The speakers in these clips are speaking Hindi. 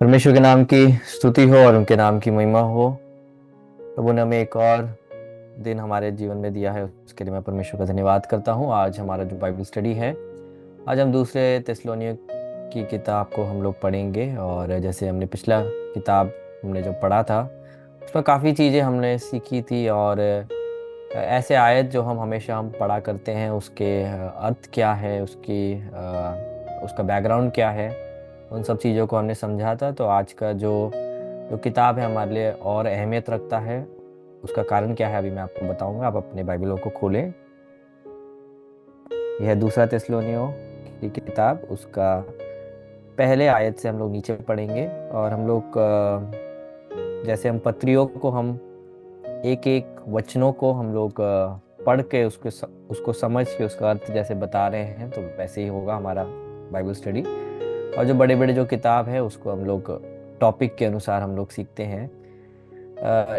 परमेश्वर के नाम की स्तुति हो और उनके नाम की महिमा हो। प्रभु ने हमें एक और दिन हमारे जीवन में दिया है, उसके लिए मैं परमेश्वर का धन्यवाद करता हूँ। आज हमारा जो बाइबल स्टडी है, आज हम दूसरे थिस्सलुनीय की किताब को हम लोग पढ़ेंगे। और जैसे हमने पिछला किताब हमने जो पढ़ा था, उसमें काफ़ी चीज़ें हमने सीखी थी। और ऐसे आयत जो हम हमेशा पढ़ा करते हैं, उसके अर्थ क्या है, उसका बैकग्राउंड क्या है, उन सब चीज़ों को हमने समझा था। तो आज का जो जो किताब है हमारे लिए और अहमियत रखता है, उसका कारण क्या है अभी मैं आपको बताऊंगा। आप अपने बाइबलों को खोलें। यह है दूसरा थिस्सलुनीयों की किताब, उसका पहले आयत से हम लोग नीचे पढ़ेंगे। और हम लोग जैसे हम पत्रियों को हम एक एक वचनों को हम लोग पढ़ के उसको समझ के उसका अर्थ जैसे बता रहे हैं, तो वैसे ही होगा हमारा बाइबल स्टडी। और जो बड़े बड़े जो किताब है, उसको हम लोग टॉपिक के अनुसार हम लोग सीखते हैं।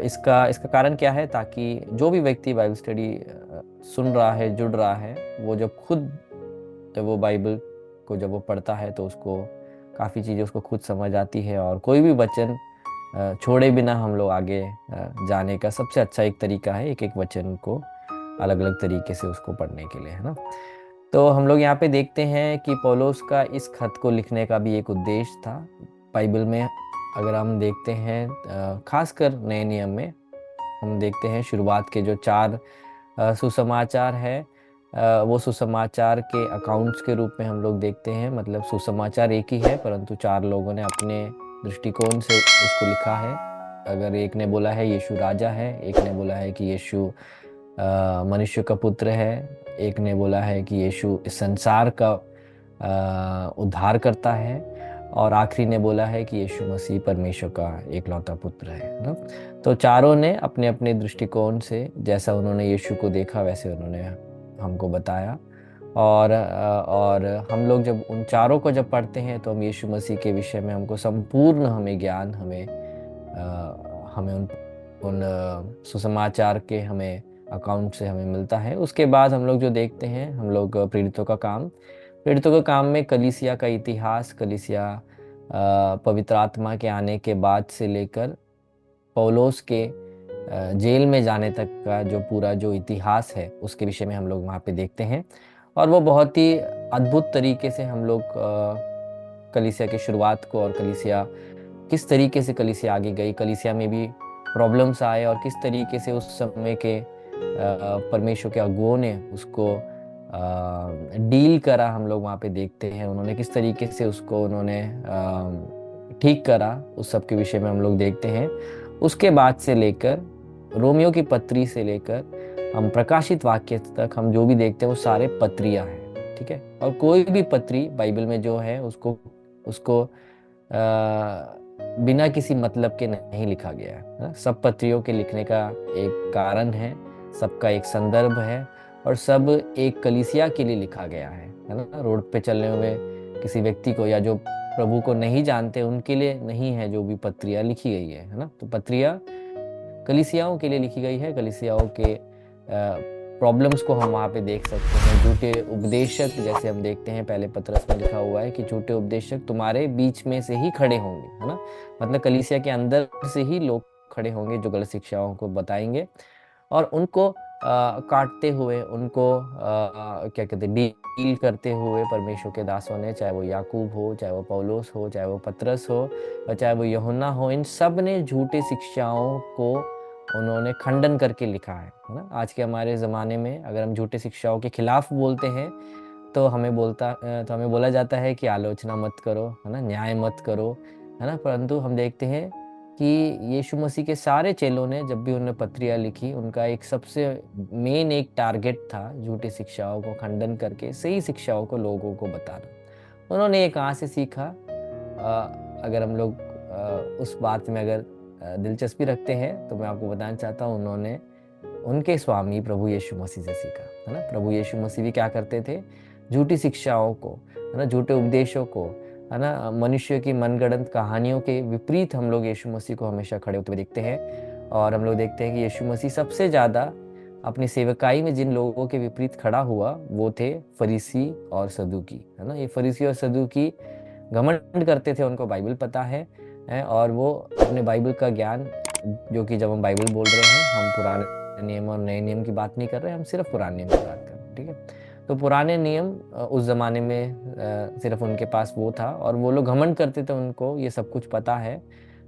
इसका इसका कारण क्या है, ताकि जो भी व्यक्ति बाइबल स्टडी सुन रहा है, जुड़ रहा है, वो जब वो बाइबल को जब वो पढ़ता है, तो उसको काफ़ी चीज़ें उसको खुद समझ आती है। और कोई भी वचन छोड़े बिना हम लोग आगे जाने का सबसे अच्छा एक तरीका है एक एक वचन को अलग अलग तरीके से उसको पढ़ने के लिए, है ना। तो हम लोग यहाँ पे देखते हैं कि पौलुस का इस खत को लिखने का भी एक उद्देश्य था। बाइबल में अगर हम देखते हैं, खासकर नए नियम में हम देखते हैं, शुरुआत के जो चार सुसमाचार है, वो सुसमाचार के अकाउंट्स के रूप में हम लोग देखते हैं। मतलब सुसमाचार एक ही है, परंतु चार लोगों ने अपने दृष्टिकोण से उसको लिखा है। अगर एक ने बोला है यीशु राजा है, एक ने बोला है कि यीशु मनुष्य का पुत्र है, एक ने बोला है कि यीशु इस संसार का उद्धार करता है, और आखिरी ने बोला है कि यीशु मसीह परमेश्वर का एकलौता पुत्र है ना। तो चारों ने अपने अपने दृष्टिकोण से जैसा उन्होंने यीशु को देखा, वैसे उन्होंने हमको बताया। और हम लोग जब उन चारों को जब पढ़ते हैं, तो हम यीशु मसीह के विषय में हमको संपूर्ण हमें ज्ञान हमें उन सुसमाचार के हमें अकाउंट से हमें मिलता है। उसके बाद हम लोग जो देखते हैं, हम लोग प्रेरितों का काम में कलीसिया का इतिहास, कलीसिया पवित्र आत्मा के आने के बाद से लेकर पौलुस के जेल में जाने तक का जो पूरा जो इतिहास है, उसके विषय में हम लोग वहाँ पे देखते हैं। और वो बहुत ही अद्भुत तरीके से हम लोग कलीसिया की शुरुआत को, और कलीसिया किस तरीके से कलीसिया आगे गई, कलीसिया में भी प्रॉब्लम्स आए, और किस तरीके से उस समय के परमेश्वर के अगुओं ने उसको डील करा, हम लोग वहाँ पे देखते हैं। उन्होंने किस तरीके से उसको उन्होंने ठीक करा, उस सब के विषय में हम लोग देखते हैं। उसके बाद से लेकर रोमियो की पत्री से लेकर हम प्रकाशित वाक्य तक हम जो भी देखते हैं, वो सारे पत्रियां हैं, ठीक है। और कोई भी पत्री बाइबल में जो है, उसको उसको बिना किसी मतलब के नहीं लिखा गया है ना। सब पत्रियों के लिखने का एक कारण है, सबका एक संदर्भ है, और सब एक कलीसिया के लिए लिखा गया है ना। रोड पे चलने हुए किसी व्यक्ति को, या जो प्रभु को नहीं जानते, उनके लिए नहीं है जो भी पत्रियां लिखी गई है ना। तो पत्रियां कलीसियाओं के लिए लिखी गई है। कलीसियाओं के प्रॉब्लम्स को हम वहाँ पे देख सकते हैं। झूठे उपदेशक, जैसे हम देखते हैं पहले पत्रस में लिखा हुआ है कि झूठे उपदेशक तुम्हारे बीच में से ही खड़े होंगे, है ना। मतलब कलीसिया के अंदर से ही लोग खड़े होंगे जो गलत शिक्षाओं को बताएंगे, और उनको काटते हुए, उनको क्या कहते हैं, डील करते हुए परमेश्वर के दासों ने, चाहे वो याकूब हो, चाहे वो पौलुस हो, चाहे वो पतरस हो, और चाहे वो यूहन्ना हो, इन सब ने झूठे शिक्षाओं को उन्होंने खंडन करके लिखा है ना। आज के हमारे ज़माने में अगर हम झूठे शिक्षाओं के खिलाफ बोलते हैं, तो हमें बोला जाता है कि आलोचना मत करो, है ना, न्याय मत करो, है ना। परंतु हम देखते हैं कि यीशु मसीह के सारे चेलों ने जब भी उन्होंने पत्रियाँ लिखी, उनका एक सबसे मेन एक टारगेट था झूठी शिक्षाओं को खंडन करके सही शिक्षाओं को लोगों को बताना। उन्होंने ये कहाँ से सीखा? अगर हम लोग उस बात में अगर दिलचस्पी रखते हैं, तो मैं आपको बताना चाहता हूँ, उन्होंने उनके स्वामी प्रभु यीशु मसीह से सीखा, है ना। प्रभु यीशु मसीह भी क्या करते थे? झूठी शिक्षाओं को, है ना, झूठे उपदेशों को, है ना, मनुष्य की मनगढ़ंत कहानियों के विपरीत हम लोग यीशु मसीह को हमेशा खड़े होते हुए देखते हैं। और हम लोग देखते हैं कि यीशु मसीह सबसे ज़्यादा अपनी सेवकाई में जिन लोगों के विपरीत खड़ा हुआ, वो थे फरीसी और सदूकी, है ना। ये फरीसी और सदूकी घमंड करते थे, उनको बाइबल पता है, है, और वो अपने बाइबल का ज्ञान, जो कि जब हम बाइबल बोल रहे हैं, हम पुराने नियम और नए नियम की बात नहीं कर रहे, हम सिर्फ पुराने नियम की बात कर रहे हैं, ठीक है। तो पुराने नियम उस ज़माने में सिर्फ उनके पास वो था, और वो लोग घमंड करते थे, उनको ये सब कुछ पता है,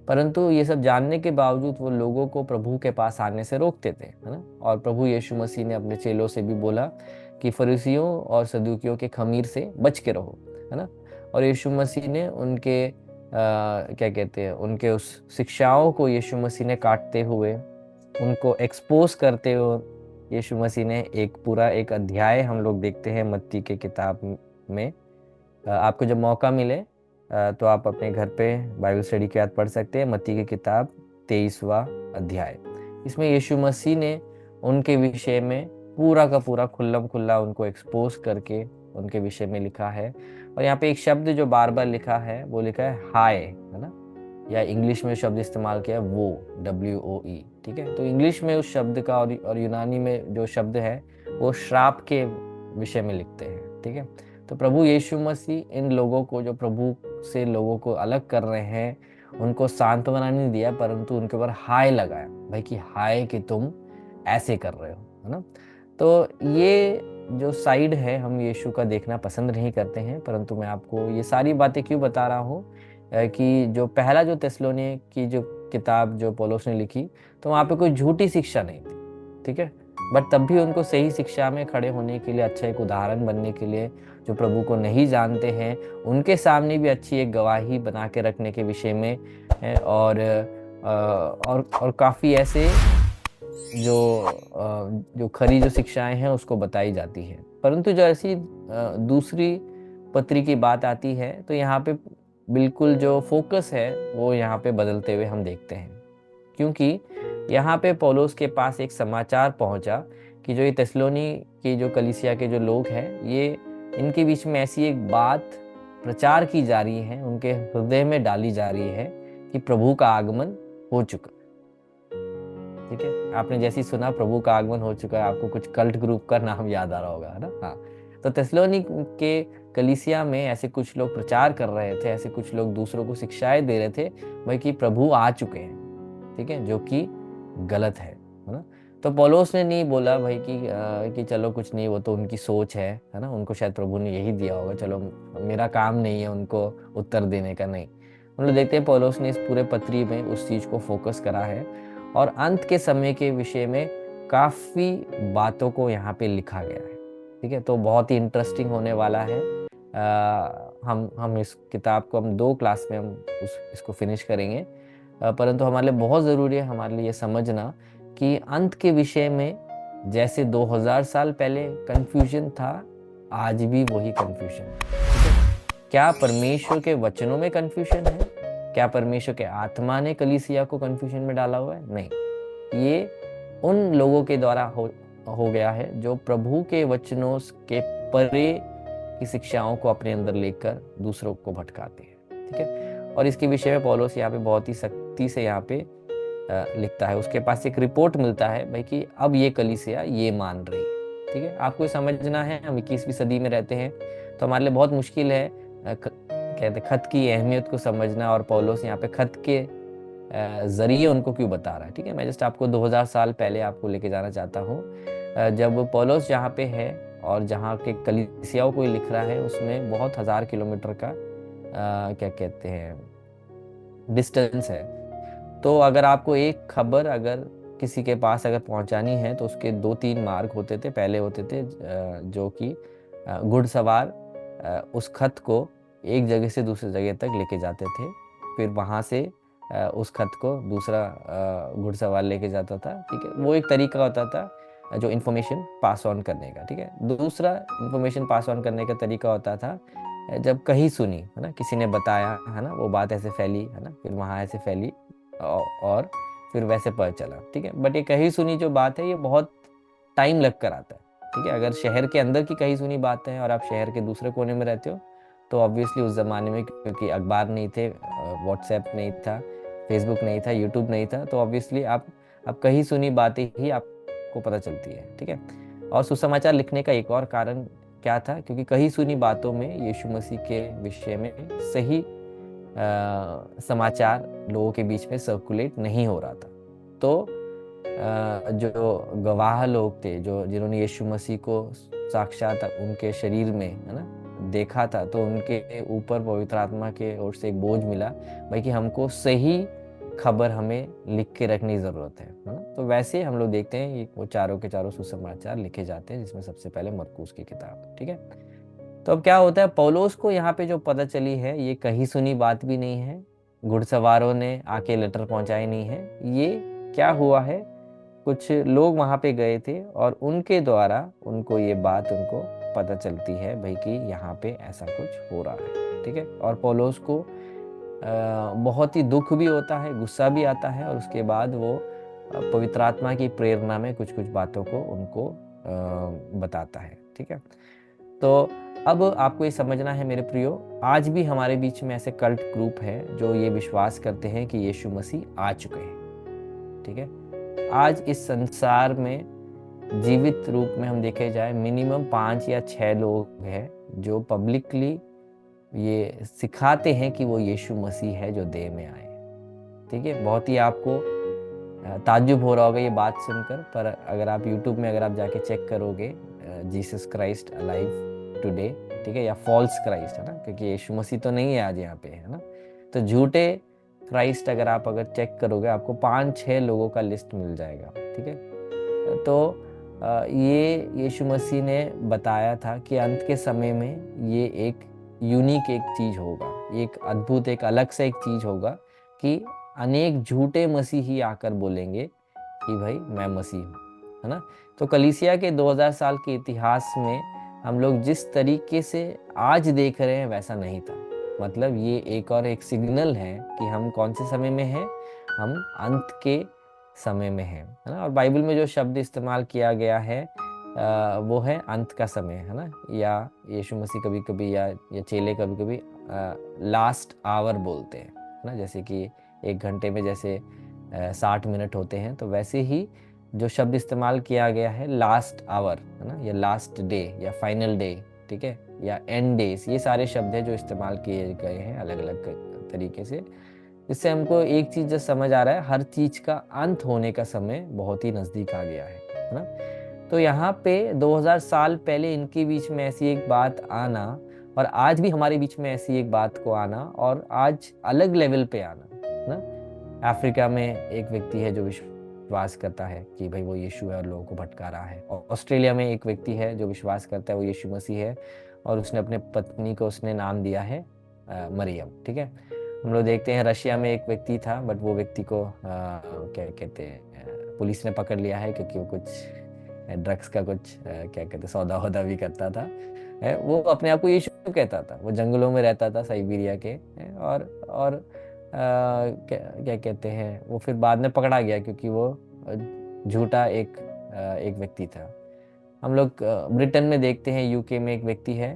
परंतु ये सब जानने के बावजूद वो लोगों को प्रभु के पास आने से रोकते थे, है ना। और प्रभु यीशु मसीह ने अपने चेलों से भी बोला कि फरीसियों और सदूकियों के खमीर से बच के रहो, है ना। और यीशु मसीह ने उनके क्या कहते हैं, उनके उस शिक्षाओं को यीशु मसीह ने काटते हुए, उनको एक्सपोज करते हुए, यीशु मसीह ने एक पूरा एक अध्याय हम लोग देखते हैं मत्ती के किताब में। आपको जब मौका मिले तो आप अपने घर पे बाइबल स्टडी के बाद पढ़ सकते हैं, मत्ती की किताब 23वां अध्याय। इसमें यीशु मसीह ने उनके विषय में पूरा का पूरा खुल्लम खुल्ला उनको एक्सपोज करके उनके विषय में लिखा है। और यहाँ पे एक शब्द जो बार बार लिखा है, वो लिखा है हाय, है ना, या इंग्लिश में शब्द इस्तेमाल किया है वो, WOE, ठीक है। तो इंग्लिश में उस शब्द का और यूनानी में जो शब्द है वो श्राप के विषय में लिखते हैं, ठीक है। तो प्रभु यीशु मसीह इन लोगों को, जो प्रभु से लोगों को अलग कर रहे हैं, उनको सांत्वना नहीं दिया, परंतु उनके ऊपर हाय लगाया, भाई कि हाय कि तुम ऐसे कर रहे हो, है ना। तो ये जो साइड है, हम यीशु का देखना पसंद नहीं करते हैं, परंतु मैं आपको ये सारी बातें क्यों बता रहा हूँ कि जो पहला जो थिस्सलुनीके की जो किताब जो पौलुस ने लिखी, तो वहाँ पे कोई झूठी शिक्षा नहीं थी, ठीक है। बट तब भी उनको सही शिक्षा में खड़े होने के लिए, अच्छा एक उदाहरण बनने के लिए, जो प्रभु को नहीं जानते हैं उनके सामने भी अच्छी एक गवाही बना के रखने के विषय में है। और काफ़ी ऐसे जो खरी जो शिक्षाएं हैं उसको बताई जाती है। परंतु जो ऐसी दूसरी पत्री की बात आती है, तो यहाँ पे बिल्कुल जो फोकस है वो यहाँ पे बदलते हुए हम देखते हैं, क्योंकि यहाँ पे पौलुस के पास एक समाचार पहुंचा कि जो ये थिस्सलुनी की जो कलीसिया के जो लोग हैं, ये इनके बीच में ऐसी एक बात प्रचार की जा रही है, उनके हृदय में डाली जा रही है कि प्रभु का आगमन हो चुका, ठीक है। आपने जैसे ही सुना प्रभु का आगमन हो चुका है, आपको कुछ कल्ट ग्रुप का नाम याद आ रहा होगा, है ना। हाँ, तो थिस्सलुनी के कलीसिया में ऐसे कुछ लोग प्रचार कर रहे थे, ऐसे कुछ लोग दूसरों को शिक्षाएं दे रहे थे भाई कि प्रभु आ चुके हैं, ठीक है, जो कि गलत है ना। तो पौलुस ने नहीं बोला भाई कि चलो कुछ नहीं, वो तो उनकी सोच है ना, उनको शायद प्रभु ने यही दिया होगा, चलो मेरा काम नहीं है उनको उत्तर देने का, नहीं। हम लोग देखते हैं पौलुस ने इस पूरे पत्री में उस चीज को फोकस करा है, और अंत के समय के विषय में काफी बातों को यहाँ पे लिखा गया है, ठीक है। तो बहुत ही इंटरेस्टिंग होने वाला है। हम इस किताब को हम 2 क्लास में हम इसको फिनिश करेंगे, परंतु हमारे लिए बहुत ज़रूरी है हमारे लिए ये समझना कि अंत के विषय में जैसे 2000 साल पहले कंफ्यूजन था, आज भी वही कंफ्यूजन है, ठीक है। क्या परमेश्वर के वचनों में कंफ्यूजन है? क्या परमेश्वर के आत्मा ने कलीसिया को कंफ्यूजन में डाला हुआ है? नहीं, ये उन लोगों के द्वारा हो गया है जो प्रभु के वचनों के परे की शिक्षाओं को अपने अंदर लेकर दूसरों को भटकाते हैं, ठीक है। और इसके विषय में पौलुस यहाँ पे बहुत ही सख्ती से यहाँ पे लिखता है। उसके पास एक रिपोर्ट मिलता है भाई कि अब ये कलीसिया ये मान रही है, ठीक है। आपको ये समझना है, हम 21वीं सदी में रहते हैं, तो हमारे लिए बहुत मुश्किल है कहते खत की अहमियत को समझना, और पौलुस यहाँ पे खत के जरिए उनको क्यों बता रहा है, ठीक है। मैं जस्ट आपको 2000 साल पहले आपको लेके जाना चाहता हूँ। जब पौलुस जहाँ पे है और जहाँ के कलीसियाओं को लिख रहा है, उसमें बहुत 1000 किलोमीटर का क्या कहते हैं डिस्टेंस है। तो अगर आपको एक खबर अगर किसी के पास अगर पहुंचानी है, तो उसके 2-3 मार्ग होते थे। पहले होते थे जो कि घुड़सवार उस खत को एक जगह से दूसरी जगह तक लेके जाते थे, फिर वहाँ से उस खत को दूसरा घुड़सवार लेके जाता था, ठीक है। वो एक तरीका होता था जो इन्फॉर्मेशन पास ऑन करने का, ठीक है। दूसरा इन्फॉर्मेशन पास ऑन करने का तरीका होता था जब कहीं सुनी, है ना, किसी ने बताया, है ना, वो बात ऐसे फैली, है ना, फिर वहाँ ऐसे फैली और फिर वैसे पता चला, ठीक है। बट ये कहीं सुनी जो बात है, ये बहुत टाइम लग कर आता है, ठीक है। अगर शहर के अंदर की कहीं सुनी बात है और आप शहर के दूसरे कोने में रहते हो, तो ऑब्वियसली उस ज़माने में क्योंकि अखबार नहीं थे, व्हाट्सएप नहीं था, फेसबुक नहीं था, यूट्यूब नहीं था, तो ऑब्वियसली आप कहीं सुनी बातें ही आपको पता चलती है, ठीक है। और सुसमाचार लिखने का एक और कारण क्या था, क्योंकि कहीं सुनी बातों में यीशु मसीह के विषय में सही समाचार लोगों के बीच में सर्कुलेट नहीं हो रहा था। तो जो गवाह लोग थे, जो जिन्होंने यीशु मसीह को साक्षात उनके शरीर में, है ना, देखा था, तो उनके ऊपर पवित्र आत्मा के ओर से एक बोझ मिला भाई कि हमको सही खबर हमें लिख के रखनी जरूरत है ना। तो वैसे हम लोग देखते हैं वो चारों के चारों सुसमाचार लिखे जाते हैं, जिसमें सबसे पहले मरकुस की किताब, ठीक है। तो अब क्या होता है, पौलुस को यहाँ पे जो पता चली है, ये कहीं सुनी बात भी नहीं है, घुड़सवारों ने आके लेटर पहुंचाई नहीं है। ये क्या हुआ है, कुछ लोग वहां पे गए थे और उनके द्वारा उनको ये बात उनको पता चलती है भाई कि यहाँ पे ऐसा कुछ हो रहा है, ठीक है। और पौलुस को बहुत ही दुख भी होता है, गुस्सा भी आता है, और उसके बाद वो पवित्र आत्मा की प्रेरणा में कुछ कुछ बातों को उनको बताता है, ठीक है। तो अब आपको ये समझना है मेरे प्रियो, आज भी हमारे बीच में ऐसे कल्ट ग्रुप हैं जो ये विश्वास करते हैं कि यीशु मसीह आ चुके हैं, ठीक है। आज इस संसार में जीवित रूप में हम देखे जाए मिनिमम 5 या 6 लोग हैं जो पब्लिकली ये सिखाते हैं कि वो यीशु मसीह है जो देह में आए, ठीक है। बहुत ही आपको ताज्जुब हो रहा होगा ये बात सुनकर, पर अगर आप यूट्यूब में अगर आप जाके चेक करोगे जीसस क्राइस्ट अलाइव टुडे, ठीक है, या फॉल्स क्राइस्ट, है ना, क्योंकि यीशु मसीह तो नहीं है आज यहाँ पे, है ना। तो झूठे क्राइस्ट अगर चेक करोगे, आपको 5-6 लोगों का लिस्ट मिल जाएगा, ठीक है। तो ये यीशु मसीह ने बताया था कि अंत के समय में ये एक यूनिक एक चीज होगा, एक अद्भुत एक अलग से एक चीज होगा कि अनेक झूठे मसीही आकर बोलेंगे कि भाई मैं मसीह हूँ, है ना। तो कलीसिया के 2000 साल के इतिहास में हम लोग जिस तरीके से आज देख रहे हैं वैसा नहीं था। मतलब ये एक और एक सिग्नल है कि हम कौन से समय में हैं, हम अंत के समय में हैं, है ना। और बाइबल में जो शब्द इस्तेमाल किया गया है वो है अंत का समय, है ना। या यीशु मसीह कभी कभी या चेले कभी कभी लास्ट आवर बोलते हैं, है ना। जैसे कि 1 घंटे में जैसे 60 मिनट होते हैं, तो वैसे ही जो शब्द इस्तेमाल किया गया है लास्ट आवर, है ना, या लास्ट डे या फाइनल डे, ठीक है, या एंड डेज, ये सारे शब्द हैं जो इस्तेमाल किए गए हैं अलग अलग तरीके से। इससे हमको एक चीज जो समझ आ रहा है, हर चीज का अंत होने का समय बहुत ही नजदीक आ गया है ना। तो यहाँ पे 2000 साल पहले इनके बीच में ऐसी एक बात आना, और आज भी हमारे बीच में ऐसी एक बात को आना, और आज अलग लेवल पे आना, है ना। अफ्रीका में एक व्यक्ति है जो विश्वास करता है कि भाई वो यीशु है और लोगों को भटका रहा है। और ऑस्ट्रेलिया में एक व्यक्ति है जो विश्वास करता है वो यीशु मसीह है, और उसने अपने पत्नी को उसने नाम दिया है मरियम, ठीक है। हम लोग देखते हैं रशिया में एक व्यक्ति था, बट वो व्यक्ति को क्या कहते हैं, पुलिस ने पकड़ लिया है क्योंकि वो कुछ ड्रग्स का कुछ क्या कहते हैं सौदा वौदा भी करता था। वो अपने आप को यीशु कहता था, वो जंगलों में रहता था साइबेरिया के, और क्या कहते हैं, वो फिर बाद में पकड़ा गया क्योंकि वो झूठा एक व्यक्ति था। हम लोग ब्रिटेन में देखते हैं, यूके में एक व्यक्ति है,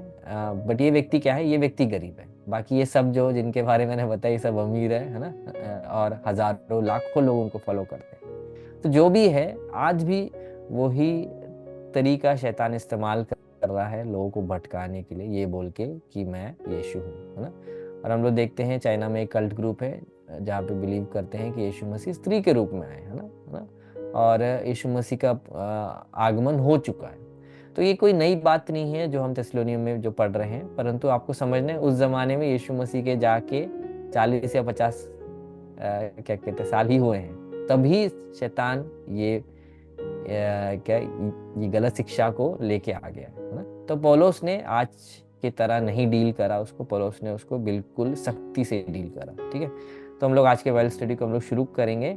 बट ये व्यक्ति क्या है, ये व्यक्ति गरीब है। बाकी ये सब जो जिनके बारे में मैंने बताया ये सब अमीर है ना। और हजारों लाखों लोग उनको फॉलो करते हैं। तो जो भी है, आज भी वही तरीका शैतान इस्तेमाल कर रहा है लोगों को भटकाने के लिए, ये बोल के कि मैं यीशु हूँ, है ना। और हम लोग देखते हैं चाइना में एक कल्ट ग्रुप है जहाँ पे बिलीव करते हैं कि यीशु मसीह स्त्री के रूप में आए, है ना। और यीशु मसीह का आगमन हो चुका है। तो ये कोई नई बात नहीं है जो हम थिस्सलुनीय में जो पढ़ रहे हैं, परंतु आपको समझना है उस जमाने में यीशु मसीह के जाके 40 या 50 क्या कहते साल ही हुए हैं, तभी शैतान ये गलत शिक्षा को लेके आ गया, है ना। तो पौलुस ने आज की तरह नहीं डील करा उसको, पौलुस ने उसको बिल्कुल सख्ती से डील करा, ठीक है। तो हम लोग आज के बाइबल स्टडी को हम लोग शुरू करेंगे।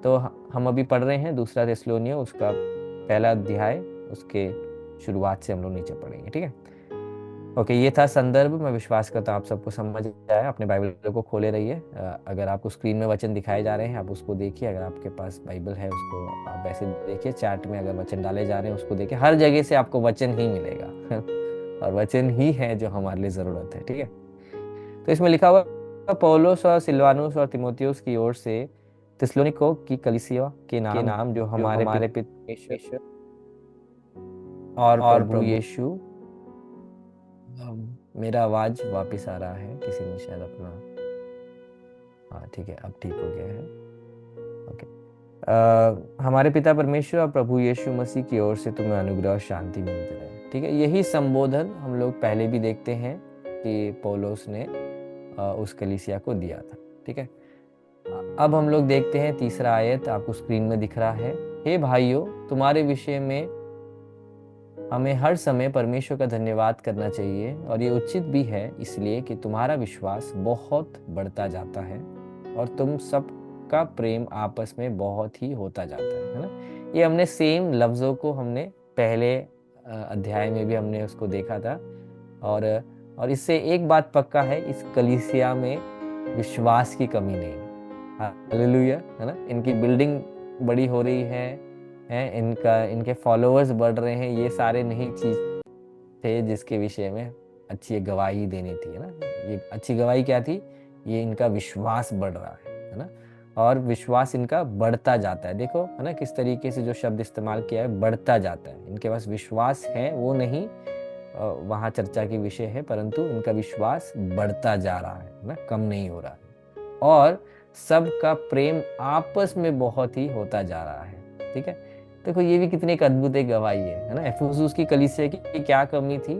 तो हम अभी पढ़ रहे हैं दूसरा थिस्सलुनीय, उसका पहला अध्याय, उसके शुरुआत से हम लोग नीचे पढ़ेंगे, ठीक है। ओके, ये था संदर्भ। मैं विश्वास करता हूँ आप सबको समझ आया। अपने बाइबल को खोले रहिए। अगर आपको स्क्रीन में वचन दिखाए जा रहे हैं आप उसको देखिए, अगर आपके पास बाइबल है उसको आप वैसे देखिए, चैट में अगर वचन डाले जा रहे हैं उसको देखिए, हर जगह से आपको वचन ही मिलेगा और वचन ही है जो हमारे लिए ज़रूरत है, ठीक है। तो इसमें लिखा हुआ, पौलुस और सिलवानुस और तीमुथियुस की ओर से थिस्सलुनीको की कलीसिया के नाम जो हमारे पिता और प्रभु यीशु, मेरा आवाज वापस आ रहा है, किसी ने शायद अपना हाँ ठीक है, अब ठीक हो गया है। ओके। हमारे पिता परमेश्वर और प्रभु यीशु मसीह की ओर से तुम्हें अनुग्रह और शांति मिलती रहे। ठीक है, यही संबोधन हम लोग पहले भी देखते हैं कि पौलुस ने उस कलीसिया को दिया था। ठीक है, अब हम लोग देखते हैं तीसरा आयत, आपको स्क्रीन में दिख रहा है। हे भाइयों, तुम्हारे विषय में हमें हर समय परमेश्वर का धन्यवाद करना चाहिए, और ये उचित भी है, इसलिए कि तुम्हारा विश्वास बहुत बढ़ता जाता है और तुम सबका प्रेम आपस में बहुत ही होता जाता है ना। ये हमने सेम लफ्ज़ों को हमने पहले अध्याय में भी हमने उसको देखा था। और इससे एक बात पक्का है, इस कलीसिया में विश्वास की कमी नहीं है। हालेलुया, है ना। इनकी बिल्डिंग बड़ी हो रही है, इनके फॉलोअर्स बढ़ रहे हैं, ये सारे नहीं चीज थे जिसके विषय में अच्छी गवाही देनी थी, है ना। ये अच्छी गवाही क्या थी? ये इनका विश्वास बढ़ रहा है ना। और विश्वास इनका बढ़ता जाता है। देखो, है ना, किस तरीके से जो शब्द इस्तेमाल किया है, बढ़ता जाता है। इनके पास विश्वास है, वो नहीं वहाँ चर्चा की विषय है, परंतु इनका विश्वास बढ़ता जा रहा है ना, कम नहीं हो रहा है। और सबका प्रेम आपस में बहुत ही होता जा रहा है। ठीक है, देखो ये भी कितनी एक अद्भुत एक गवाही है ना। इफिसुस की कलीसिया की क्या कमी थी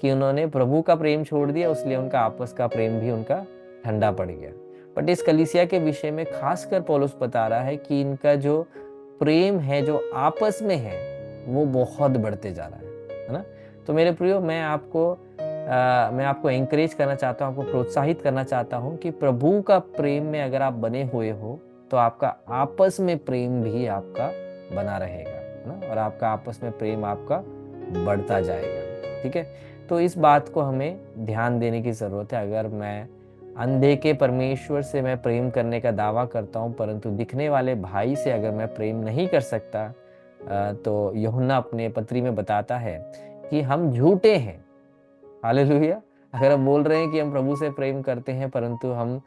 कि उन्होंने प्रभु का प्रेम छोड़ दिया, इसलिए उनका आपस का प्रेम भी उनका ठंडा पड़ गया। बट इस कलीसिया के विषय में खासकर पौलुस बता रहा है कि इनका जो प्रेम है, जो आपस में है, वो बहुत बढ़ते जा रहा है ना। तो मेरे प्रियो, मैं आपको एंकरेज करना चाहता हूँ, आपको प्रोत्साहित करना चाहता हूँ कि प्रभु का प्रेम में अगर आप बने हुए हो, तो आपका आपस में प्रेम भी आपका बना रहेगा, है ना। और आपका आपस में प्रेम आपका बढ़ता जाएगा। ठीक है, तो इस बात को हमें ध्यान देने की ज़रूरत है। अगर मैं अंधे के परमेश्वर से मैं प्रेम करने का दावा करता हूँ, परंतु दिखने वाले भाई से अगर मैं प्रेम नहीं कर सकता, तो यूहन्ना अपने पत्री में बताता है कि हम झूठे हैं। हालेलुया। अगर हम बोल रहे हैं कि हम प्रभु से प्रेम करते हैं, परंतु हम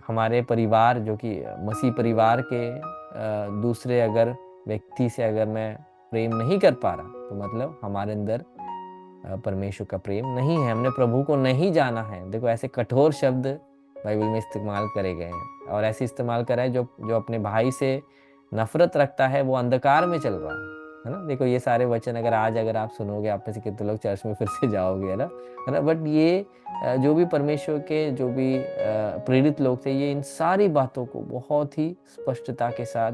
हमारे परिवार, जो कि मसीह परिवार के दूसरे अगर व्यक्ति से अगर मैं प्रेम नहीं कर पा रहा, तो मतलब हमारे अंदर परमेश्वर का प्रेम नहीं है, हमने प्रभु को नहीं जाना है। देखो, ऐसे कठोर शब्द बाइबल में इस्तेमाल करे गए हैं, और ऐसे इस्तेमाल करा है, जो जो अपने भाई से नफरत रखता है, वो अंधकार में चल रहा है ना। देखो, ये सारे वचन अगर आप सुनोगे, आप में से कितने लोग चर्च में फिर से जाओगे, है ना। बट ये जो भी परमेश्वर के जो भी प्रेरित लोग थे, ये इन सारी बातों को बहुत ही स्पष्टता के साथ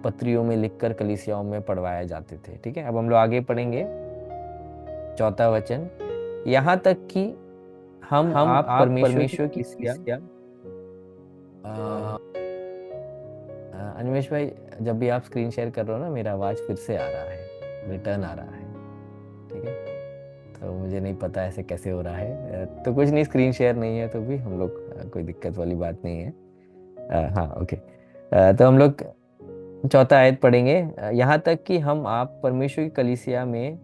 पत्रियों में लिखकर कलीसियाओं में पढ़वाए जाते थे। ठीक है, अब हम लोग आगे पढ़ेंगे। चौथा वचन, यहाँ तक कि हम आप परमेश्वर की कलीसिया। अनिमेश भाई, जब भी आप स्क्रीन शेयर कर रहे हो ना, मेरा आवाज फिर से आ रहा है, रिटर्न आ रहा है। ठीक है, तो मुझे नहीं पता ऐसे कैसे हो रहा है। तो कुछ नहीं, स्क्रीन शेयर नहीं है तो भी हम लोग कोई दिक्कत वाली बात नहीं है। हाँ ओके। तो हम लोग चौथा आयत पढ़ेंगे। यहाँ तक कि हम आप परमेश्वर की कलीसिया में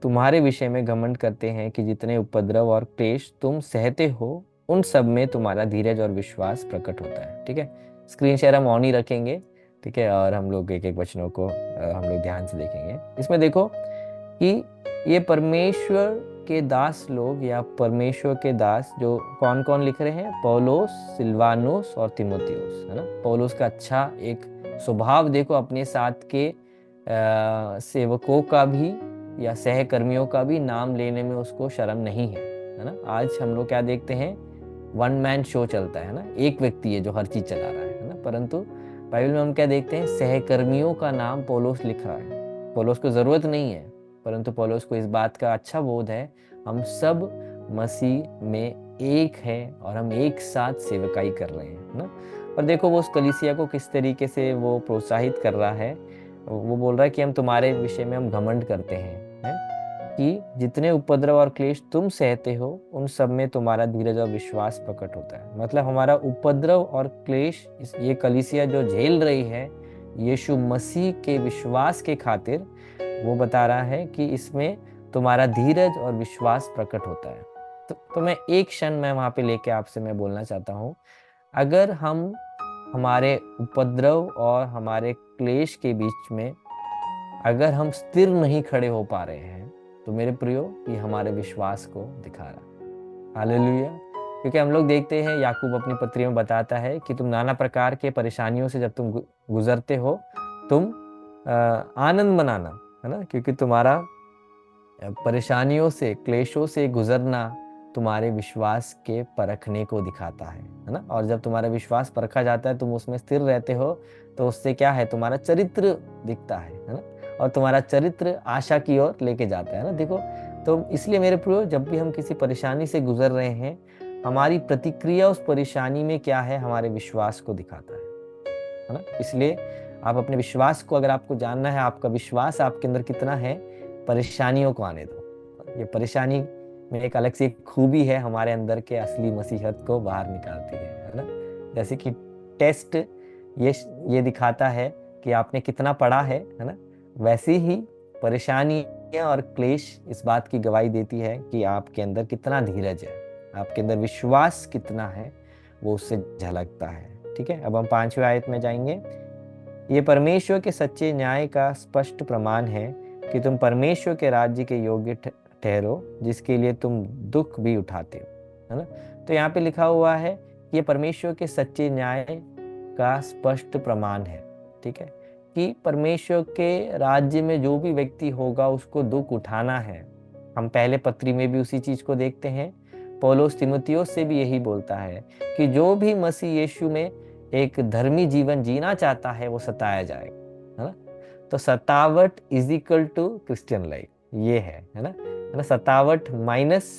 तुम्हारे विषय में घमंड करते हैं कि जितने उपद्रव और क्लेश तुम सहते हो, उन सब में तुम्हारा धीरज और विश्वास प्रकट होता है। ठीक है, स्क्रीन शेयर हम ऑन ही रखेंगे। ठीक है, और हम लोग एक एक वचनों को हम लोग ध्यान से देखेंगे। इसमें देखो कि ये परमेश्वर के दास लोग, या परमेश्वर के दास जो कौन कौन लिख रहे हैं, पौलोस, सिल्वानुस और तीमुथियुस, है ना। पौलोस का अच्छा एक स्वभाव देखो, अपने साथ के सेवकों का भी या सहकर्मियों का भी नाम लेने में उसको शर्म नहीं है ना। आज हम लोग क्या देखते हैं, वन मैन शो चलता है ना, एक व्यक्ति है जो हर चीज चला रहा है ना। परंतु बाइबल में हम क्या देखते हैं, सहकर्मियों का नाम पौलोस लिख रहा है। पौलोस को जरूरत नहीं है, परंतु पौलोस को इस बात का अच्छा बोध है, हम सब मसीह में एक है और हम एक साथ सेवकाई कर रहे हैं ना। और देखो, वो उस कलीसिया को किस तरीके से वो प्रोत्साहित कर रहा है। वो बोल रहा है कि हम तुम्हारे विषय में हम घमंड करते हैं कि जितने उपद्रव और क्लेश तुम सहते हो, उन सब में तुम्हारा धीरज और विश्वास प्रकट होता है। मतलब हमारा उपद्रव और क्लेश, ये कलीसिया जो झेल रही है, यीशु मसीह के विश्वास के खातिर, वो बता रहा है कि इसमें तुम्हारा धीरज और विश्वास प्रकट होता है। तो मैं एक क्षण मैं वहां पे लेके आपसे मैं बोलना चाहता हूँ, अगर हम हमारे उपद्रव और हमारे क्लेश के बीच में अगर हम स्थिर नहीं खड़े हो पा रहे हैं, तो मेरे प्रियो, ये हमारे विश्वास को दिखा रहा है। हालेलुया। क्योंकि हम लोग देखते हैं याकूब अपनी पत्री में बताता है कि तुम नाना प्रकार के परेशानियों से जब तुम गुजरते हो, तुम आनंद मनाना, है ना, क्योंकि तुम्हारा परेशानियों से, क्लेशों से गुजरना तुम्हारे विश्वास के परखने को दिखाता है ना। और जब तुम्हारा विश्वास परखा जाता है, तुम उसमें स्थिर रहते हो, तो उससे क्या है, तुम्हारा चरित्र दिखता है ना। और तुम्हारा चरित्र आशा की ओर लेके जाता है ना। देखो, तो इसलिए मेरे प्रियो, जब भी हम किसी परेशानी से गुजर रहे हैं, हमारी प्रतिक्रिया उस परेशानी में क्या है, हमारे विश्वास को दिखाता है ना। इसलिए आप अपने विश्वास को, अगर आपको जानना है आपका विश्वास आपके अंदर कितना है, परेशानियों को आने दो। ये परेशानी में एक अलग सी एक खूबी है, हमारे अंदर के असली मसीहत को बाहर निकालती है ना। जैसे कि टेस्ट ये दिखाता है कि आपने कितना पढ़ा है ना, वैसे ही परेशानियां और क्लेश इस बात की गवाही देती है कि आपके अंदर कितना धीरज है, आपके अंदर विश्वास कितना है, वो उससे झलकता है। ठीक है, अब हम 5वें आयत में जाएंगे। ये परमेश्वर के सच्चे न्याय का स्पष्ट प्रमाण है कि तुम परमेश्वर के राज्य के योग्य ठहरो, जिसके लिए तुम दुख भी उठाते हो, है ना। तो यहाँ पे लिखा हुआ है कि ये परमेश्वर के सच्चे न्याय का स्पष्ट प्रमाण है। ठीक है, कि परमेश्वर के राज्य में जो भी व्यक्ति होगा उसको दुख उठाना है। हम पहले पत्री में भी उसी चीज को देखते हैं। पौलुस तीमुथियुस से भी यही बोलता है कि जो भी मसीह यीशु में एक धर्मी जीवन जीना चाहता है, वो सताया जाएगा, है ना। तो सतावट is equal to Christian life, ये है ना। सतावट minus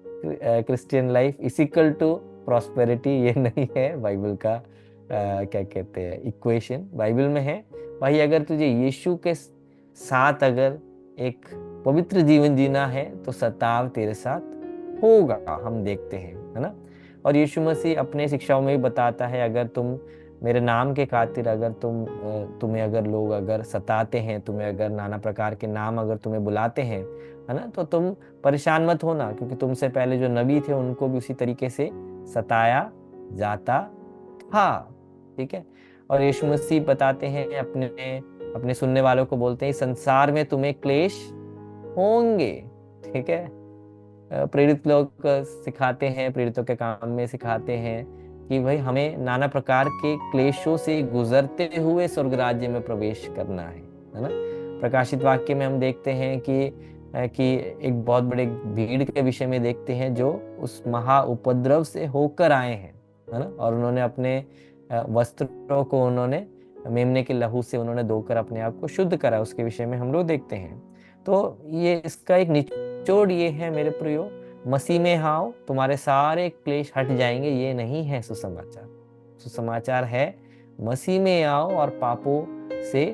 Christian life is equal to prosperity, ये नहीं है बाइबल का क्या कहते हैं इक्वेशन, बाइबल में है भाई, अगर तुझे यीशु के साथ अगर एक पवित्र जीवन जीना है तो सताव तेरे साथ होगा, हम देखते हैं, है ना। और यीशु मसीह अपने शिक्षाओं में भी बताता है, अगर तुम मेरे नाम के खातिर, अगर तुम्हें अगर लोग अगर सताते हैं, तुम्हें अगर नाना प्रकार के नाम अगर तुम्हें बुलाते हैं, है ना, तो तुम परेशान मत होना, क्योंकि तुमसे पहले जो नबी थे उनको भी उसी तरीके से सताया जाता था। ठीक है, और यीशु मसीह बताते हैं, अपने अपने सुनने वालों को बोलते हैं, संसार में तुम्हें क्लेश होंगे। ठीक है, प्रेरित लोग सिखाते हैं, प्रेरितों के काम में सिखाते हैं कि भाई हमें नाना प्रकार के क्लेशों से गुजरते हुए स्वर्ग राज्य में प्रवेश करना है ना। प्रकाशित वाक्य में हम देखते हैं कि एक बहुत बड़े भीड़ के विषय में देखते हैं जो उस महा उपद्रव से होकर आए हैं, है ना। और उन्होंने अपने वस्त्रों को उन्होंने मेमने के लहू से उन्होंने धोकर अपने आप को शुद्ध करा, उसके विषय में हम लोग देखते हैं। तो ये इसका एक निचोड़ ये है मेरे प्रियो, मसीह में आओ तुम्हारे सारे क्लेश हट जाएंगे, ये नहीं है सुसमाचार। सुसमाचार है मसीह में आओ और पापों से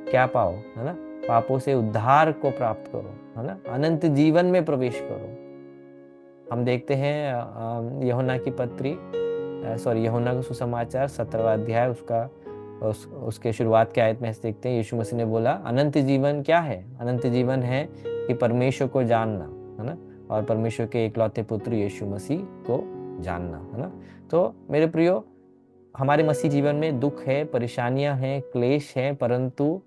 क्या पाओ, है ना, पापों से उद्धार को प्राप्त करो, है ना, अनंत जीवन में प्रवेश करो। हम देखते हैं यूहन्ना की पत्री, यूहन्ना का सुसमाचार 17वां अध्याय, उसके शुरुआत के आयत में देखते हैं, यीशु मसीह ने बोला अनंत जीवन क्या है, अनंत जीवन है कि परमेश्वर को जानना, है ना, और परमेश्वर के इकलौते पुत्र यीशु मसीह को जानना, है ना। तो मेरे प्रियो, हमारे मसीह जीवन में दुख है, परेशानियां हैं, क्लेश हैं, परंतु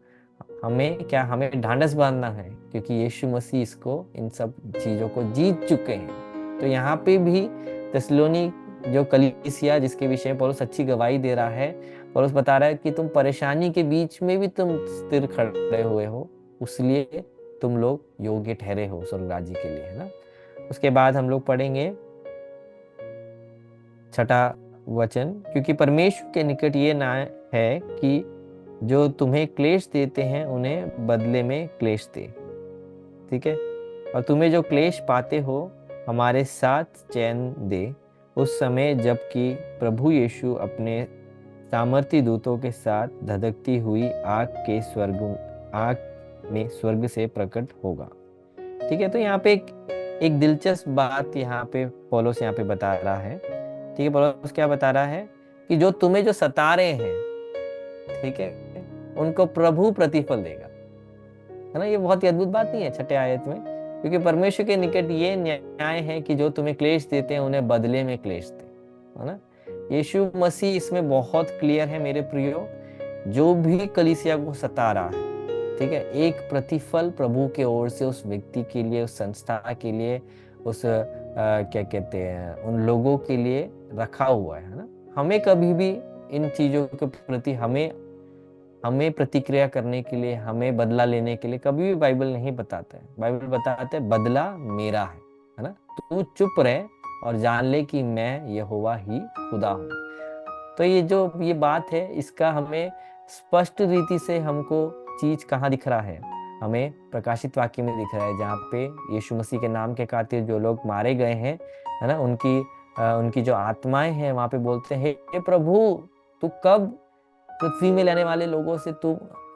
हमें ढांढस बांधना है, क्योंकि यीशु मसीह इसको, इन सब चीजों को जीत चुके हैं। तो यहाँ पे भी थिस्सलुनी जो कलीसिया जिसके विषय में पौलुस अच्छी गवाही दे रहा है, पौलुस बता रहा है कि तुम परेशानी के बीच में भी तुम स्थिर खड़े हुए हो, उसलिए तुम लोग योग्य ठहरे हो स्वर्ग राज्य के लिए, है ना। उसके बाद हम लोग पढ़ेंगे 6वां वचन, क्योंकि परमेश्वर के निकट ये न्याय है कि जो तुम्हें क्लेश देते हैं उन्हें बदले में क्लेश दे। ठीक है, और तुम्हें जो क्लेश पाते हो हमारे साथ चैन दे, उस समय जबकि प्रभु यीशु अपने सामर्थी दूतों के साथ धधकती हुई आग में स्वर्ग से प्रकट होगा। ठीक है, तो यहाँ पे एक दिलचस्प बात यहाँ पे पौलुस यहाँ पे बता रहा है। ठीक है, पौलुस क्या बता रहा है कि जो सता रहे हैं, ठीक है, उनको प्रभु प्रतिफल देगा, है ना। ये बहुत ही अद्भुत बात नहीं है 6 आयत में, क्योंकि परमेश्वर के निकट ये न्याय है कि जो तुम्हें क्लेश देते हैं उन्हें बदले में क्लेश दे, है ना। यीशु मसीह इसमें बहुत क्लियर है मेरे प्रियो, जो भी कलीसिया को सता रहा है, ठीक है, एक प्रतिफल प्रभु के ओर से उस व्यक्ति के लिए, उस संस्था के लिए, उस क्या कहते हैं, उन लोगों के लिए रखा हुआ है ना। हमें कभी भी इन चीजों के प्रति हमें हमें प्रतिक्रिया करने के लिए, हमें बदला लेने के लिए कभी भी बाइबल नहीं बताता है। बाइबल बताता है बदला मेरा है ना। तू चुप रहे और जान ले कि मैं यहोवा ही खुदा हूँ। तो ये बात है, इसका हमें स्पष्ट रीति से हमको चीज कहाँ दिख रहा है, हमें प्रकाशित वाक्य में दिख रहा है, जहाँ पे यीशु मसीह के नाम के खातिर जो लोग मारे गए हैं, है ना, उनकी जो आत्माएं हैं वहां पे बोलते हैं, हे प्रभु, तू कब पृथ्वी में रहने वाले लोगों से तू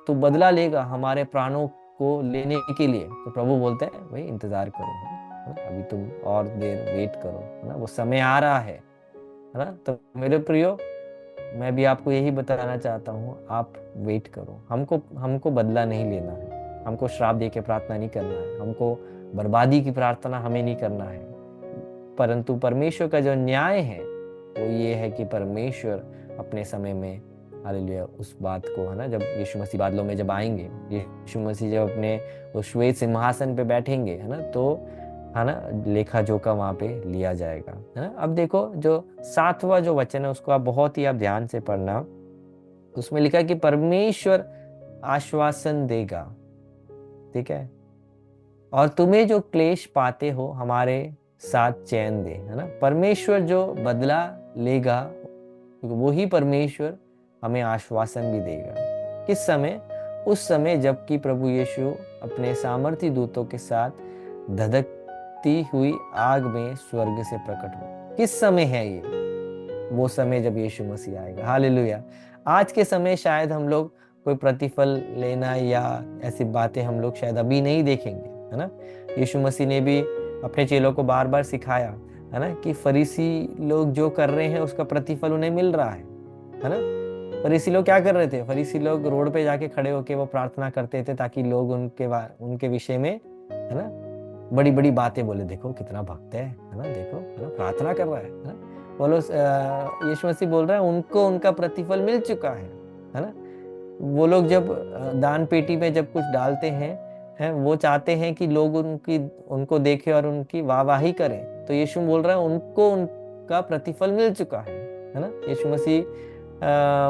तू बदला लेगा हमारे प्राणों को लेने के लिए। तो प्रभु बोलते हैं भाई इंतजार करो, है ना, अभी तुम और देर वेट करो, है ना, वो समय आ रहा है ना। तो मेरे प्रियो, मैं भी आपको यही बताना चाहता हूँ, आप वेट करो। हमको हमको बदला नहीं लेना है, हमको श्राप दे के प्रार्थना नहीं करना है, हमको बर्बादी की प्रार्थना हमें नहीं करना है। परंतु परमेश्वर का जो न्याय है वो ये है कि परमेश्वर अपने समय में, हालेलुया, उस बात को, है ना, जब यीशु मसीह बादलों में जब आएंगे, यीशु मसीह जब अपने उस श्वेत सिंहासन पे बैठेंगे, है ना, तो, है ना, लेखा जोखा वहां पे लिया जाएगा, है ना। अब देखो जो 7वां जो वचन है उसको आप बहुत ही आप ध्यान से पढ़ना। उसमें लिखा है कि परमेश्वर आश्वासन देगा, ठीक है, और तुम्हें जो क्लेश पाते हो हमारे साथ चैन दे, है ना। परमेश्वर जो बदला लेगा, वो ही परमेश्वर हमें आश्वासन भी देगा। किस समय? उस समय जबकि प्रभु यीशु अपने सामर्थी दूतों के साथ धधकती हुई आग में स्वर्ग से प्रकट हो। किस समय है ये? वो समय जब यीशु मसीह आएगा। हालेलुया। आज के समय शायद हम लोग कोई प्रतिफल लेना या ऐसी बातें हम लोग शायद अभी नहीं देखेंगे, है ना। यीशु मसीह ने भी अपने चेलों को बार बार सिखाया, है ना, कि फरीसी लोग जो कर रहे हैं उसका प्रतिफल उन्हें मिल रहा है ना। फरीसी लोग क्या कर रहे थे? फरीसी लोग रोड पे जाके खड़े होके वो प्रार्थना करते थे ताकि लोग उनके विषय में, है ना, बड़ी बड़ी बातें बोले, देखो कितना भक्त है ना, देखो, है ना, प्रार्थना कर रहा है ना। बोलो, यीशु मसीह बोल रहा है उनको उनका प्रतिफल मिल चुका है ना। वो लोग जब दान पेटी में जब कुछ डालते हैं वो चाहते हैं कि लोग उनको देखें और उनकी वाहवाही करें। तो यीशु बोल रहा है उनको उनका प्रतिफल मिल चुका है ना। यीशु मसीह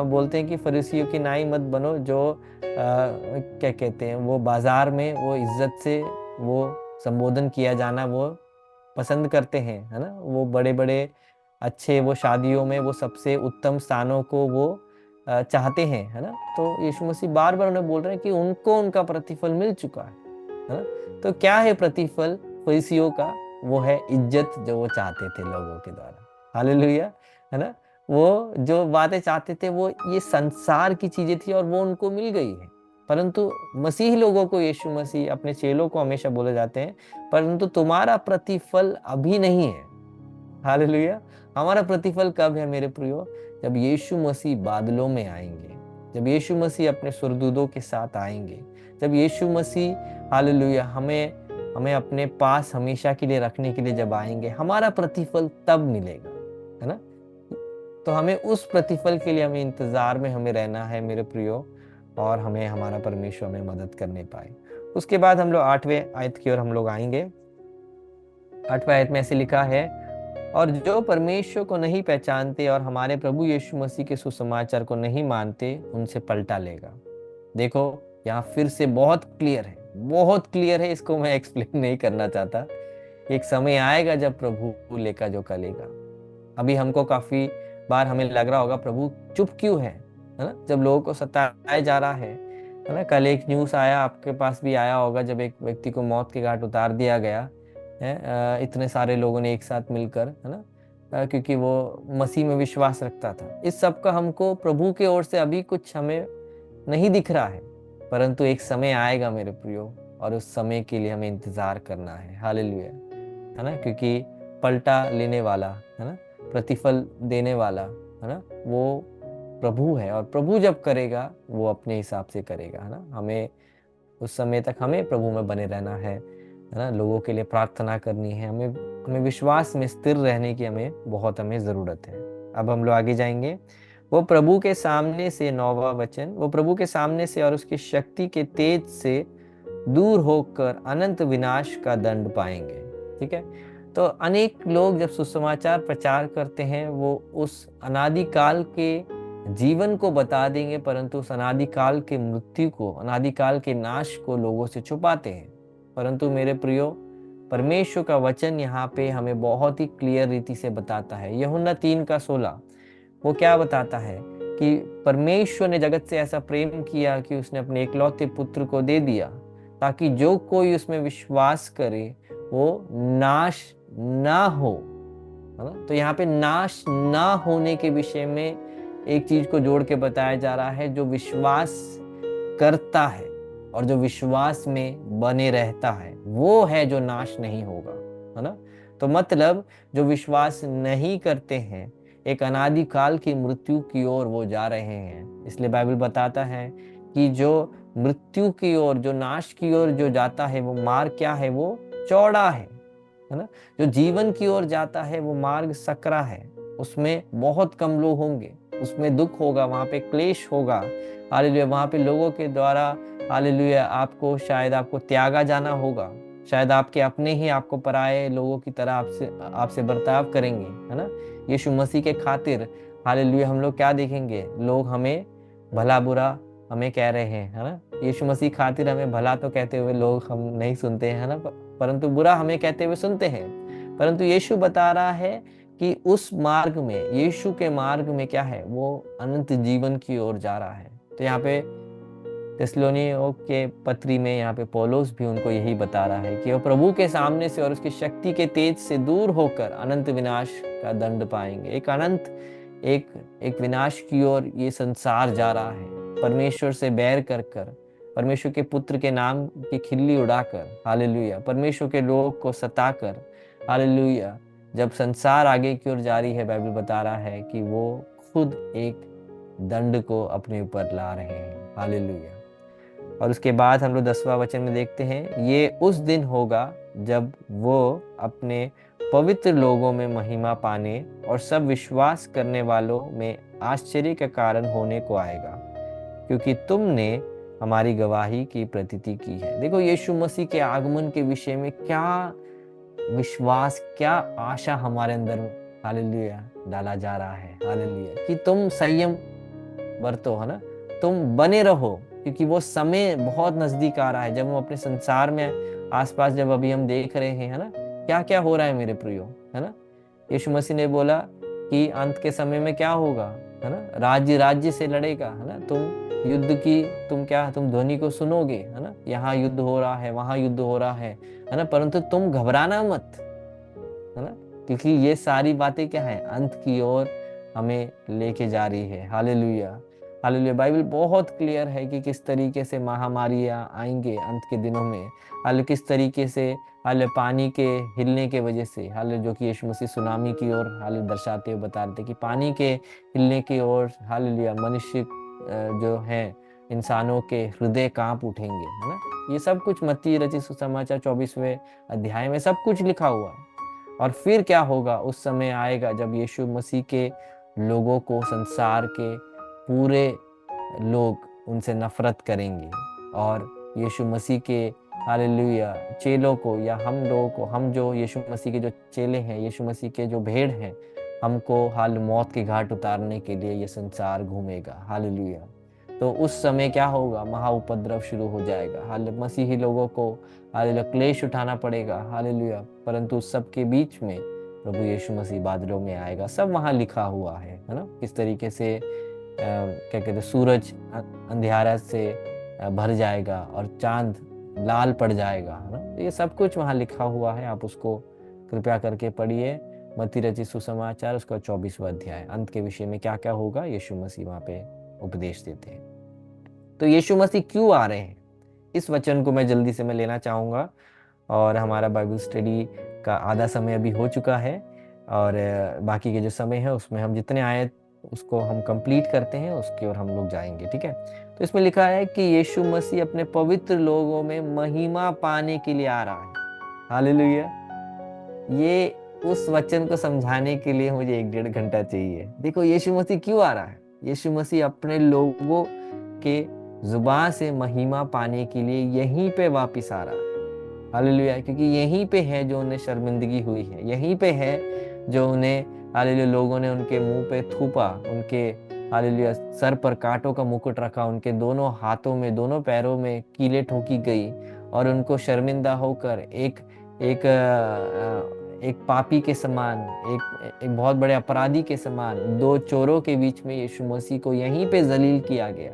बोलते हैं कि फरीसियों की नाई मत बनो, जो क्या कहते हैं, वो बाजार में वो इज्जत से वो संबोधन किया जाना वो पसंद करते हैं, है ना। वो बड़े बड़े अच्छे, वो शादियों में वो सबसे उत्तम स्थानों को वो चाहते हैं, है ना। तो यीशु मसीह बार बार उन्हें बोल रहे हैं कि उनको उनका प्रतिफल मिल चुका है ना। तो क्या है प्रतिफल फरीसियों का? वो है इज्जत जो वो चाहते थे लोगों के द्वारा। हालेलुया, है ना। वो जो बातें चाहते थे वो ये संसार की चीजें थी और वो उनको मिल गई है। परंतु मसीही लोगों को, यीशु मसीह अपने चेलों को हमेशा बोले जाते हैं, परंतु तुम्हारा प्रतिफल अभी नहीं है। हालेलुया। हमारा प्रतिफल कब है मेरे प्रियो? जब यीशु मसीह बादलों में आएंगे, जब यीशु मसीह अपने सुरदूतों के साथ आएंगे, जब यीशु मसीह, हालेलुया, हमें हमें अपने पास हमेशा के लिए रखने के लिए जब आएंगे, हमारा प्रतिफल तब मिलेगा, है ना। तो हमें उस प्रतिफल के लिए हमें इंतजार में हमें रहना है मेरे प्रियो, और हमें हमारा परमेश्वर में मदद करने पाए। उसके बाद हम लोग 8वें आयत की ओर हम लोग आएंगे। 8वें आयत में ऐसे लिखा है, और जो परमेश्वर को नहीं पहचानते और हमारे प्रभु यीशु मसीह के सुसमाचार को नहीं मानते, उनसे पलटा लेगा। देखो, यहाँ फिर से बहुत क्लियर है, बहुत क्लियर है, इसको मैं एक्सप्लेन नहीं करना चाहता। एक समय आएगा जब प्रभु लेका जो करेगा। अभी हमको काफी बार हमें लग रहा होगा प्रभु चुप क्यों है ना, जब लोगों को सताया जा रहा है ना। कल एक न्यूज़ आया, आपके पास भी आया होगा, जब एक व्यक्ति को मौत के घाट उतार दिया गया है, इतने सारे लोगों ने एक साथ मिलकर, है ना, क्योंकि वो मसीह में विश्वास रखता था। इस सब का हमको प्रभु की ओर से अभी कुछ हमें नहीं दिख रहा है, परंतु एक समय आएगा मेरे प्रियो, और उस समय के लिए हमें इंतजार करना है। हालेलुया, है ना, क्योंकि पलटा लेने वाला, है ना, प्रतिफल देने वाला, है ना, वो प्रभु है। और प्रभु जब करेगा वो अपने हिसाब से करेगा, है ना। हमें उस समय तक हमें प्रभु में बने रहना है ना, लोगों के लिए प्रार्थना करनी है, हमें हमें विश्वास में स्थिर रहने की हमें ज़रूरत है। अब हम लोग आगे जाएंगे। वो प्रभु के सामने से, 9वां वचन, वो प्रभु के सामने से और उसकी शक्ति के तेज से दूर होकर अनंत विनाश का दंड पाएंगे। ठीक है, तो अनेक लोग जब सुसमाचार प्रचार करते हैं वो उस अनादिकाल के जीवन को बता देंगे, परंतु उस अनादिकाल के मृत्यु को, अनादिकाल के नाश को लोगों से छुपाते हैं। परंतु मेरे प्रियो, परमेश्वर का वचन यहाँ पे हमें बहुत ही क्लियर रीति से बताता है। यूहन्ना 3:16 वो क्या बताता है कि परमेश्वर ने जगत से ऐसा प्रेम किया कि उसने अपने एकलौते पुत्र को दे दिया, ताकि जो कोई उसमें विश्वास करे वो नाश ना हो, है ना। तो यहाँ पे नाश ना होने के विषय में एक चीज को जोड़ के बताया जा रहा है, जो विश्वास करता है और जो विश्वास में बने रहता है वो है जो नाश नहीं होगा, है ना। तो मतलब जो विश्वास नहीं करते हैं एक अनादिकाल की मृत्यु की ओर वो जा रहे हैं। इसलिए बाइबल बताता है कि जो मृत्यु की ओर, जो नाश की ओर जो जाता है वो मार्ग क्या है, वो चौड़ा है ना। जो जीवन की ओर जाता है वो मार्ग सकरा है, उसमें बहुत कम लोग होंगे, उसमें दुख होगा, वहां पे क्लेश होगा, हालेलुया। वहां पे लोगों के द्वारा, हालेलुया, आपको शायद आपको त्यागा जाना होगा, शायद आपके अपने ही आपको पराये लोगों की तरह आपसे बर्ताव करेंगे, है ना। यीशु मसीह के खातिर, हालेलुया, हम लोग क्या देखेंगे, लोग हमें भला बुरा हमें कह रहे हैं, है ना। यीशु मसीह खातिर हमें भला तो कहते हुए लोग हम नहीं सुनते हैं, है ना, परंतु बुरा हमें कहते हुए सुनते हैं। परंतु यीशु बता रहा है कि उस मार्ग में, यीशु के मार्ग में क्या है, वो अनंत जीवन की ओर जा रहा है। तो यहाँ पे थिस्सलुनीकियों के पत्री में यहाँ पे पौलुस भी उनको यही बता रहा है कि वो प्रभु के सामने से और उसकी शक्ति के तेज से दूर होकर अनंत विनाश का दंड पाएंगे। एक अनंत एक विनाश की ओर ये संसार जा रहा है, परमेश्वर से बैर कर कर, परमेश्वर के पुत्र के नाम की खिल्ली उड़ाकर, हालेलुया, परमेश्वर के लोग को सताकर, हालेलुया। जब संसार आगे की ओर जारी है, बाइबल बता रहा है कि वो खुद एक दंड को अपने ऊपर ला रहे हैं, हालेलुया। और उसके बाद हम लोग 10वां वचन में देखते हैं, ये उस दिन होगा जब वो अपने पवित्र लोगों में महिमा पाने और सब विश्वास करने वालों में आश्चर्य का कारण होने को आएगा, क्योंकि तुमने हमारी गवाही की प्रतीति की है। देखो, यीशु मसीह के आगमन के विषय में क्या विश्वास, क्या आशा हमारे अंदर, हालेलुया, डाला जा रहा है, हालेलुया, कि तुम संयम बरतो, है ना, तुम बने रहो, क्योंकि वो समय बहुत नजदीक आ रहा है। जब हम अपने संसार में आसपास, जब अभी हम देख रहे हैं, है ना, क्या क्या हो रहा है मेरे प्रियो, है ना। यीशु मसीह ने बोला कि अंत के समय में क्या होगा, है ना, राज्य राज्य से लड़ेगा, है ना। तुम ध्वनि को सुनोगे, है ना, यहाँ युद्ध हो रहा है, वहां युद्ध हो रहा है ना, परंतु तुम घबराना मत, है ना, क्योंकि ये सारी बातें क्या है, अंत की ओर हमें लेके जा रही है, हालेलुया, हालेलुया। बाइबल बहुत क्लियर है कि किस तरीके से महामारियां आएंगे अंत के दिनों में, हाल किस तरीके से, हाल पानी के हिलने के वजह से, हाल जो कि यीशु मसीह सुनामी की ओर हाल दर्शाते हुए बता रहे थे कि पानी के हिलने की ओर, हालेलुया, मनुष्य जो है, इंसानों के हृदय कांप उठेंगे, है ना। ये सब कुछ मत्ती रचित सुसमाचार 24वें अध्याय में सब कुछ लिखा हुआ है। और फिर क्या होगा, उस समय आएगा जब यीशु मसीह के लोगों को, संसार के पूरे लोग उनसे नफरत करेंगे, और यीशु मसीह के, हालेलुया, चेलों को, या हम लोगों को, हम जो यीशु मसीह के जो चेले हैं, यीशु मसीह के जो भेड़ हैं, हमको हाल मौत के घाट उतारने के लिए ये संसार घूमेगा, हालेलुया। तो उस समय क्या होगा, महा उपद्रव शुरू हो जाएगा, हाल मसीही लोगों को, हालेलुया, क्लेश उठाना पड़ेगा, हालेलुया। परंतु सबके बीच में प्रभु यीशु मसीह बादलों में आएगा। सब वहां लिखा हुआ है ना, किस तरीके से क्या कहते हैं, सूरज अंधियारा से भर जाएगा और चांद लाल पड़ जाएगा, है ना। ये सब कुछ वहां लिखा हुआ है, आप उसको कृपया करके पढ़िए। मत्ती रचित सुसमाचार उसका 24वां अध्याय, अंत के विषय में क्या क्या होगा, यीशु मसीह वहां पे उपदेश देते हैं। तो यीशु मसीह क्यों आ रहे हैं, इस वचन को मैं जल्दी से लेना चाहूँगा। और हमारा बाइबल स्टडी का आधा समय अभी हो चुका है, और बाकी के जो समय है उसमें हम जितने आए उसको हम कंप्लीट करते हैं, उसकी ओर हम लोग जाएंगे, ठीक है। तो इसमें लिखा है कि यीशु मसीह अपने पवित्र लोगों में महिमा पाने के लिए आ रहा है, हालेलुया। ये उस वचन को समझाने के लिए मुझे 1-1.5 घंटा चाहिए। देखो, यीशु मसीह क्यों आ रहा है, यीशु मसीह अपने लोगों के जुबान से महिमा पाने के लिए यहीं पे वापिस आ रहा है। हालेलुया, क्योंकि यहीं पे है जो उन्हें शर्मिंदगी हुई है, यहीं पे है जो उन्हें हालेलुया लोगों ने उनके मुंह पे थूपा, उनके हालेलुया सर पर कांटों का मुकुट रखा, उनके दोनों हाथों में दोनों पैरों में कीलें ठोकी गई और उनको शर्मिंदा होकर एक एक एक पापी के समान, एक बहुत बड़े अपराधी के समान, दो चोरों के बीच में यीशु मसीह को यहीं पे जलील किया गया।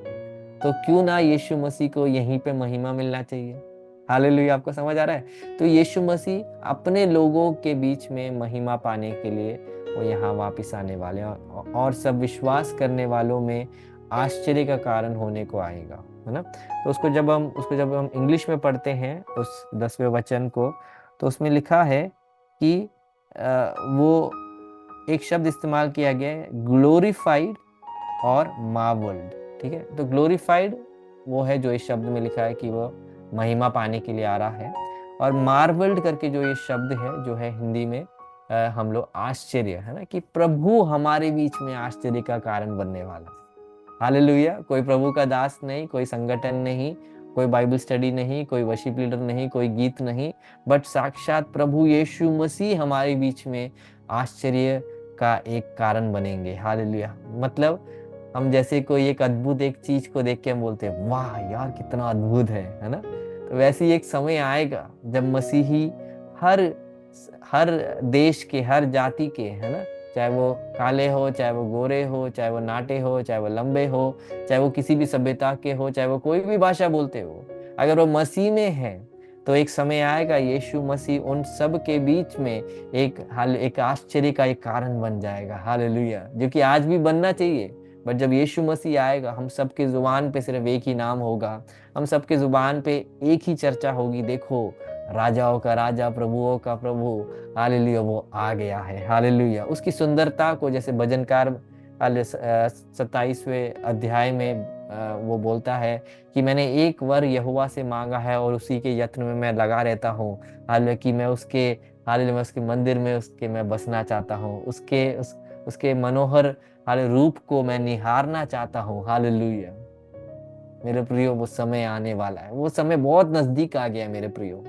तो क्यों ना यीशु मसीह को यहीं पे महिमा मिलना चाहिए। हालेलुया, आपको समझ आ रहा है? तो यीशु मसीह अपने लोगों के बीच में महिमा पाने के लिए वो यहाँ वापस आने वाले हैं और सब विश्वास करने वालों में आश्चर्य का कारण होने को आएगा, है ना। तो उसको जब हम इंग्लिश में पढ़ते हैं उस 10वें वचन को, तो उसमें लिखा है कि वो एक शब्द इस्तेमाल किया गया है, ग्लोरीफाइड और मार्वल्ड। ठीक है, तो ग्लोरीफाइड वो है जो इस शब्द में लिखा है कि वो महिमा पाने के लिए आ रहा है, और मार्वल्ड करके जो ये शब्द है जो है हिंदी में हम लोग आश्चर्य, है ना, कि प्रभु हमारे बीच में आश्चर्य का कारण बनने वाला है। हालेलुया, कोई प्रभु का दास नहीं, कोई संगठन नहीं, कोई बाइबल स्टडी नहीं, कोई वर्शिप लीडर नहीं, कोई गीत नहीं, बट साक्षात प्रभु यीशु मसीह हमारे बीच में आश्चर्य का एक कारण बनेंगे। हालेलुया, मतलब हम जैसे कोई एक अद्भुत एक चीज को देख के हम बोलते हैं वाह यार कितना अद्भुत है ना। तो वैसे ही एक समय आएगा जब मसीही हर हर देश के, हर जाति के, है ना, चाहे वो काले हो, चाहे वो गोरे हो, चाहे वो नाटे हो, चाहे वो लंबे हो, चाहे वो किसी भी सभ्यता के हो, चाहे वो कोई भी भाषा बोलते हो, अगर वो मसीह में है तो एक समय आएगा यीशु मसीह उन सब के बीच में एक आश्चर्य का एक कारण बन जाएगा। हालेलुया, जो कि आज भी बनना चाहिए। बट जब यीशु मसीह आएगा हम सबके जुबान पे सिर्फ एक ही नाम होगा, हम सबके जुबान पे एक ही चर्चा होगी, देखो राजाओं का राजा, प्रभुओं का प्रभु, हालेलुया वो आ गया है। हालेलुया, उसकी सुंदरता को जैसे भजनकार 27वें अध्याय में वो बोलता है कि मैंने एक वर यहोवा से मांगा है और उसी के यत्न में मैं लगा रहता हूँ। हालेलुया, कि मैं उसके मंदिर में उसके मैं बसना चाहता हूँ, उसके मनोहर हाले रूप को मैं निहारना चाहता हूँ। हालेलुया मेरे प्रियो, वो समय आने वाला है, वो समय बहुत नजदीक आ गया है मेरे प्रियो।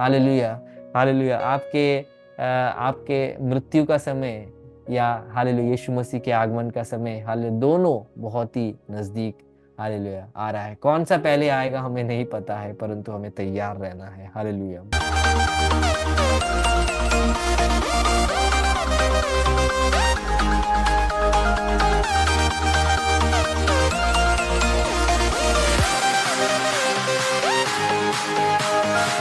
हालेलुया, हालेलुया, आपके मृत्यु का समय या हालेलुया यीशु मसीह के आगमन का समय, हालेलुया दोनों बहुत ही नजदीक हालेलुया आ रहा है। कौन सा पहले आएगा हमें नहीं पता है, परंतु हमें तैयार रहना है। हालेलुया।